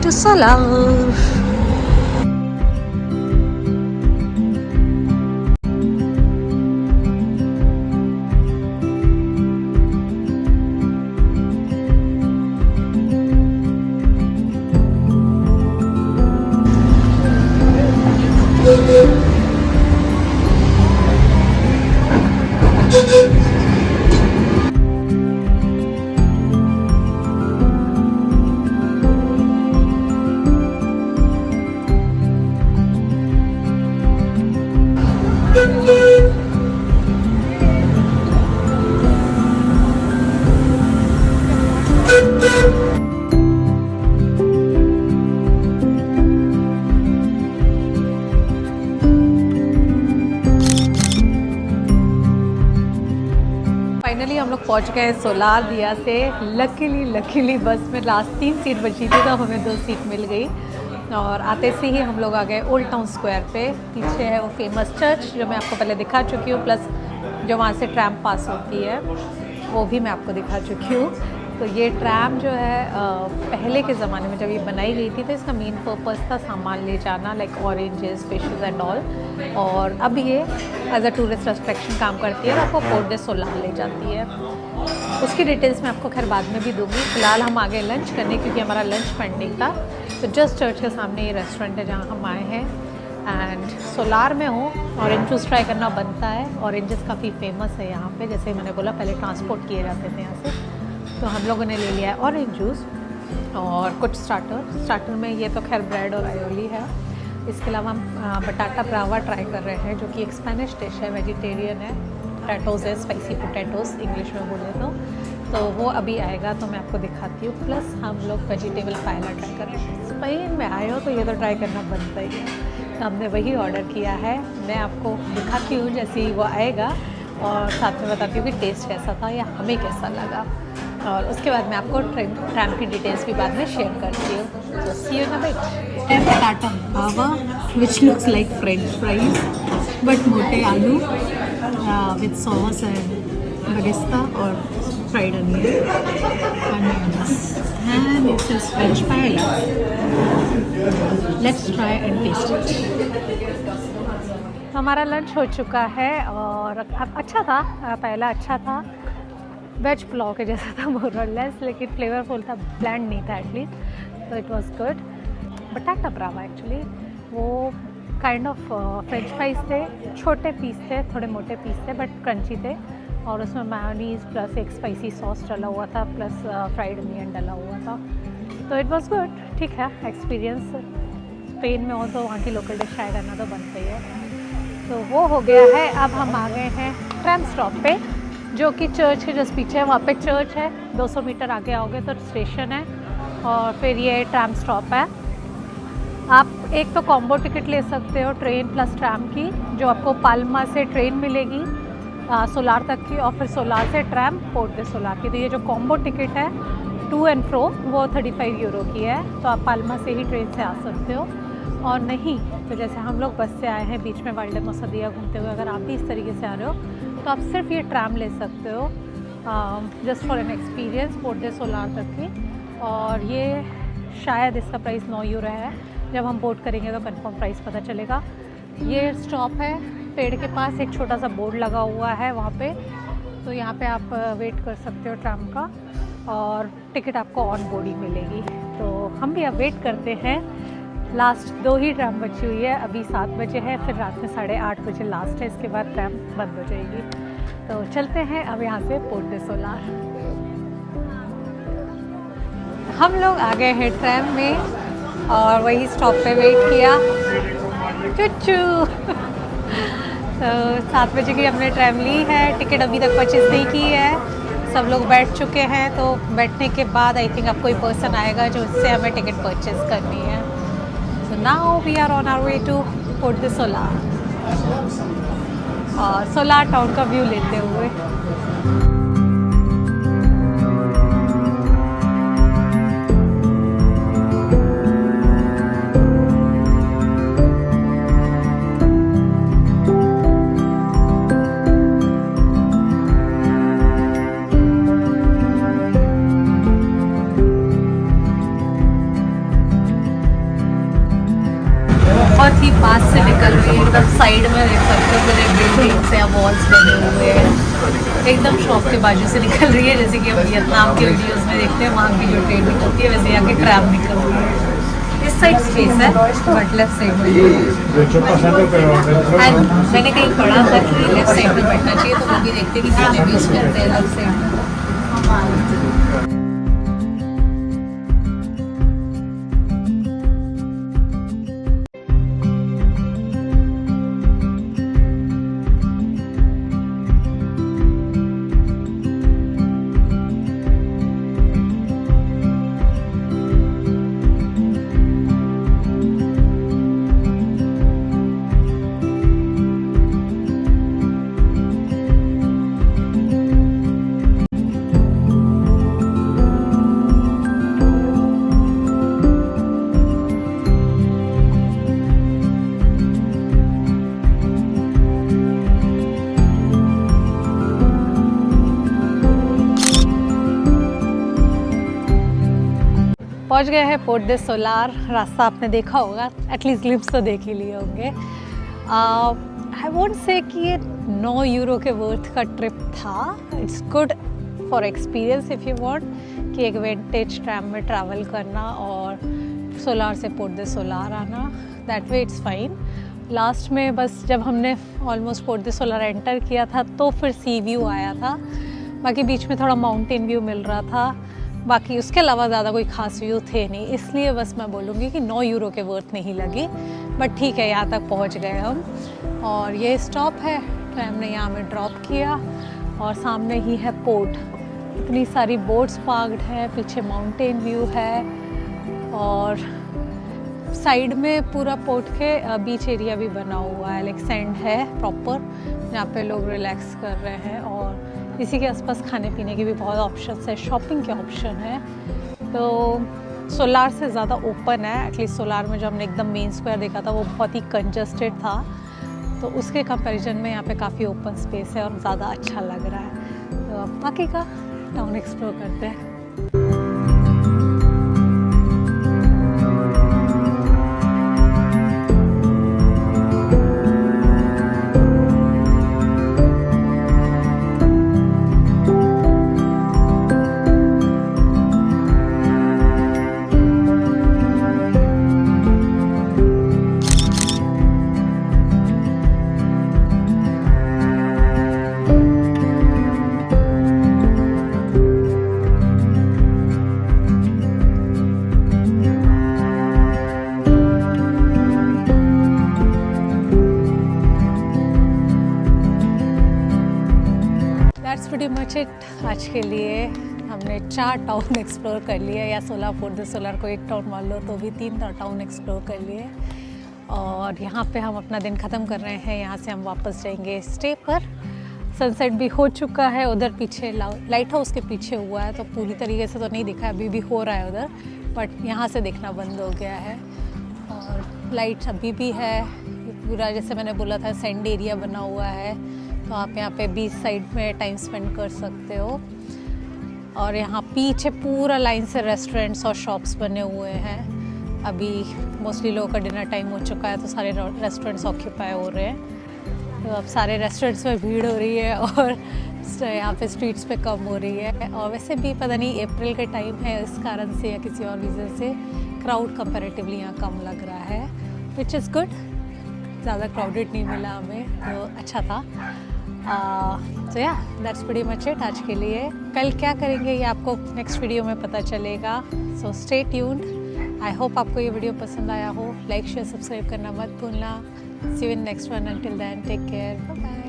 to Solar. Finally हम लोग पहुंच गए सोलार दिया से। लकीली बस में लास्ट 3 सीट बची थी तो हमें 2 सीट मिल गई और आते से ही हम लोग आ गए ओल्ड टाउन स्क्वायर पे। पीछे है वो फेमस चर्च जो मैं आपको पहले दिखा चुकी हूँ, प्लस जो वहाँ से ट्रैम पास होती है वो भी मैं आपको दिखा चुकी हूँ। तो ये ट्रैम जो है पहले के ज़माने में जब ये बनाई गई थी तो इसका मेन पर्पस था सामान ले जाना, like oranges, fishes and all. और अब ये एज अ टूरिस्ट अट्रैक्शन काम करती है और आपको पोर्ट दे सोलार ले जाती है। उसकी डिटेल्स मैं आपको खैर बाद में भी दूंगी। फ़िलहाल हम आगे लंच करने क्योंकि हमारा लंच पेंडिंग था। तो जस्ट चर्च के सामने ये रेस्टोरेंट है जहाँ हम आए हैं एंड सोलार में हूँ। ऑरेंज जूस ट्राई करना बनता है। ऑरेंजेस काफ़ी फेमस है यहाँ पे, जैसे मैंने बोला पहले ट्रांसपोर्ट किए जाते थे यहाँ से। तो हम लोगों ने ले लिया है ऑरेंज जूस और कुछ स्टार्टर में ये तो खैर ब्रेड और आयोली है। इसके अलावा हम बटाटा ब्रावा ट्राई कर रहे हैं जो कि एक स्पेनिश डिश है, वेजिटेरियन है। पोटैटोज़ है, स्पाइसी पोटैटोज़ इंग्लिश में बोले तो वो अभी आएगा तो मैं आपको दिखाती हूँ। प्लस हम लोग वेजिटेबल पायला ट्राई कर रहे हैं। स्पेन में आए हो तो ये तो ट्राई करना बनता ही है, तो हमने वही ऑर्डर किया है। मैं आपको दिखाती हूँ जैसे ही वो आएगा और साथ में बताती हूँ कि टेस्ट कैसा था या हमें कैसा लगा। और उसके बाद मैं आपको ट्रैम की डिटेल्स भी बाद में शेयर करती हूँ। तो सी यू इन अ बिट। बटाटा Brava which looks like French fries but मोटे आलू विथ सॉस एंड बरिस्ता और fried onions and this is French paella. Let's try and taste it. हमारा लंच हो चुका है और अच्छा था, पहला अच्छा था। वेज पुलाव के जैसा था मोर और लेस, लेकिन फ्लेवरफुल था, ब्लैंड नहीं था एटलीस्ट, तो इट वाज गुड। बटाटा ब्रावा एक्चुअली वो काइंड ऑफ फ्रेंच फ्राइज थे, छोटे पीस थे, थोड़े मोटे पीस थे बट क्रंची थे। और उसमें मेयोनीज प्लस एक स्पाइसी सॉस डला हुआ था, प्लस फ्राइड अनियन डला हुआ था। तो इट वाज गुड, ठीक है एक्सपीरियंस। स्पेन में हो तो वहाँ की लोकल डिश ट्राई करना तो बनता ही है। तो वो हो गया है। अब हम आ गए हैं ट्रैम स्टॉप पे जो कि चर्च के जस्ट पीछे है। वहाँ पे चर्च है, 200 मीटर आगे आओगे तो स्टेशन है और फिर ये ट्रैम स्टॉप है। आप एक तो कॉम्बो टिकट ले सकते हो ट्रेन प्लस ट्रैम की, जो आपको पाल्मा से ट्रेन मिलेगी सोलार तक की और फिर सोलार से ट्रैम पोर्ट दे सोलार की। तो ये जो कॉम्बो टिकट है टू एंड फ्रो वो 35 यूरो की है। तो आप पाल्मा से ही ट्रेन से आ सकते हो और नहीं तो जैसे हम लोग बस से आए हैं बीच में वाइल्ड मोसदिया घूमते हुए, अगर आप भी इस तरीके से आ रहे हो तो आप सिर्फ ये ट्रैम ले सकते हो just for an experience port de solar तक की। और ये शायद इसका प्राइस 9 यूरो है। जब हम बोर्ड करेंगे तो कंफर्म प्राइस पता चलेगा। ये स्टॉप है, पेड़ के पास एक छोटा सा बोर्ड लगा हुआ है वहाँ पे, तो यहाँ पे आप वेट कर सकते हो ट्रैम का और टिकट आपको ऑन बोर्ड ही मिलेगी। तो हम भी अब वेट करते हैं। लास्ट 2 ही ट्रैम बची हुई है, अभी 7 बजे है, फिर रात में 8:30 बजे लास्ट है, इसके बाद ट्रैम बंद हो जाएगी। तो चलते हैं अब यहाँ से पोर्ट दे सोलार। हम लोग आ गए हैं ट्रैम में और वही स्टॉप पे वेट किया। चुच्चू तो 7 बजे की हमने ट्रैम ली है, टिकट अभी तक परचेज नहीं की है, सब लोग बैठ चुके हैं। तो बैठने के बाद आई थिंक अब कोई पर्सन आएगा जो इससे हमें टिकट परचेज करनी है। So now we are on our way to Port de Soller और सोलार टाउन का व्यू लेते हुए। साइड में देख सकते हो पूरे बिल्डिंग्स या वॉल्स बने हुए हैं, एकदम शॉप के बाजू से निकल रही है, जैसे कि हम वियतनाम के वीडियोस में देखते हैं वहाँ की जो ट्रेन निकलती है वैसे यहाँ की ट्रैम निकल रही है। इस साइड स्पेस है बट लेफ्ट साइड में, एंड मैंने कहीं पढ़ा था कि लेफ्ट साइड में बैठना चाहिए, तो वो भी देखते हैं कि कितने व्यूज मिलते हैं लेफ्ट साइड में। पहुंच गए हैं पोर्ट दे सोलार। रास्ता आपने देखा होगा, एटलीस्ट ग्लिम्स तो देख ही लिए होंगे। आई वोंट से कि ये 9 यूरो के वर्थ का ट्रिप था। It's good for experience if you want कि एक विंटेज ट्रैम में ट्रैवल करना और सोलार से पोर्ट दे सोलार आना, that way it's fine. Last में बस जब हमने almost port de solar enter किया था तो फिर सी व्यू आया था, बाकी बीच में थोड़ा माउंटेन व्यू मिल रहा था, बाकी उसके अलावा ज़्यादा कोई खास व्यू थे नहीं, इसलिए बस मैं बोलूँगी कि 9 यूरो के वर्थ नहीं लगी। बट ठीक है, यहाँ तक पहुँच गए हम और ये स्टॉप है, ट्रैम ने यहाँ में ड्रॉप किया और सामने ही है पोर्ट। इतनी सारी बोट्स पार्क्ड है, पीछे माउंटेन व्यू है और साइड में पूरा पोर्ट के बीच एरिया भी बना हुआ है, लाइक सैंड है प्रॉपर, जहाँ पे लोग रिलैक्स कर रहे हैं और इसी के आसपास खाने पीने के भी बहुत ऑप्शंस है, शॉपिंग के ऑप्शन है। तो सोलार से ज़्यादा ओपन है, एटलीस्ट सोलार में जो हमने एकदम मेन स्क्वायर देखा था वो बहुत ही कंजस्टेड था, तो उसके कंपैरिजन में यहाँ पे काफ़ी ओपन स्पेस है और ज़्यादा अच्छा लग रहा है। तो अब बाकी का टाउन एक्सप्लोर करते हैं। That's pretty much it. आज के लिए हमने 4 टाउन एक्सप्लोर कर लिए, या सोलार पोर्ट दे सोलार को एक टाउन मान लो तो भी 3 टाउन एक्सप्लोर कर लिए और यहाँ पे हम अपना दिन ख़त्म कर रहे हैं। यहाँ से हम वापस जाएंगे स्टे पर। सनसेट भी हो चुका है, उधर पीछे लाइट हाउस के पीछे हुआ है, तो पूरी तरीके से तो नहीं दिखा, अभी भी हो रहा है उधर, बट यहाँ से देखना बंद हो गया है और लाइट अभी भी है। पूरा जैसे मैंने बोला था सैंड एरिया बना हुआ है, तो आप यहाँ पे बीच साइड में टाइम स्पेंड कर सकते हो। और यहाँ पीछे पूरा लाइन से रेस्टोरेंट्स और शॉप्स बने हुए हैं। अभी मोस्टली लोगों का डिनर टाइम हो चुका है, तो सारे रेस्टोरेंट्स ऑक्यूपाई हो रहे हैं, तो अब सारे रेस्टोरेंट्स में भीड़ हो रही है और यहाँ पे स्ट्रीट्स पे कम हो रही है। और वैसे भी पता नहीं अप्रैल के टाइम है, इस कारण से या किसी और रीज़न से क्राउड कंपैरेटिवली यहाँ कम लग रहा है, विच इज़ गुड। ज़्यादा क्राउडेड नहीं मिला हमें, तो अच्छा था। तो या दैट्स प्रीटी मच इट आज के लिए। कल क्या करेंगे ये आपको नेक्स्ट वीडियो में पता चलेगा, so stay tuned. I hope आपको ये वीडियो पसंद आया हो। लाइक शेयर सब्सक्राइब करना मत भूलना। See you in next one. Until then take care, bye bye.